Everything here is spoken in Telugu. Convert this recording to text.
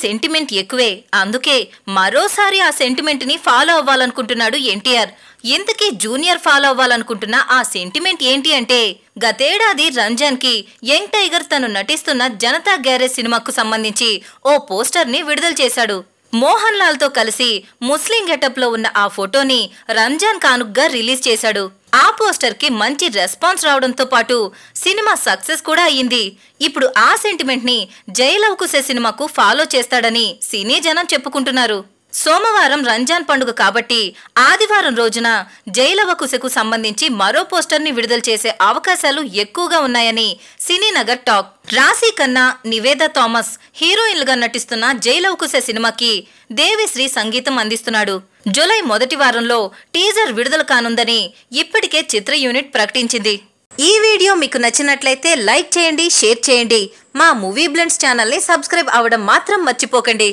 సెంటిమెంట్ ఎక్కువే. అందుకే మరోసారి ఆ సెంటిమెంట్ ని ఫాలో అవ్వాలనుకుంటున్నాడు ఎన్టీఆర్. ఇంతకీ జూనియర్ ఫాలో అవ్వాలనుకుంటున్న ఆ సెంటిమెంట్ ఏంటి అంటే, గతేడాది రంజాన్ కి యంగ్ టైగర్ తను నటిస్తున్న జనతా గ్యారేజ్ సినిమాకు సంబంధించి ఓ పోస్టర్ ని విడుదల చేశాడు. మోహన్ లాల్ తో కలిసి ముస్లిం గెటప్ లో ఉన్న ఆ ఫోటోని రంజాన్ కానుగ్గా రిలీజ్ చేశాడు. ఆ పోస్టర్ కి మంచి రెస్పాన్స్ రావడంతో పాటు సినిమా సక్సెస్ కూడా అయ్యింది. ఇప్పుడు ఆ సెంటిమెంట్ ని జై లవ్ కుశే సినిమాకు ఫాలో చేస్తాడని సినీ జనం చెప్పుకుంటున్నారు. సోమవారం రంజాన్ పండుగ కాబట్టి ఆదివారం రోజున జై లవ్ కుశేకు సంబంధించి మరో పోస్టర్ ని విడుదల చేసే అవకాశాలు ఎక్కువగా ఉన్నాయని సినీ నగర్ టాక్. రాశి ఖన్నా, నివేదా థామస్ హీరోయిన్లుగా నటిస్తున్న జై లవ్ కుశే సినిమాకి దేవిశ్రీ సంగీతం అందిస్తున్నాడు. జూలై మొదటి వారంలో టీజర్ విడుదల కానుందని ఇప్పటికే చిత్ర యూనిట్ ప్రకటించింది. ఈ వీడియో మీకు నచ్చినట్లయితే లైక్ చేయండి, షేర్ చేయండి. మా మూవీ బ్లెండ్స్ ఛానల్ ని సబ్స్క్రైబ్ అవ్వడం మాత్రం మర్చిపోకండి.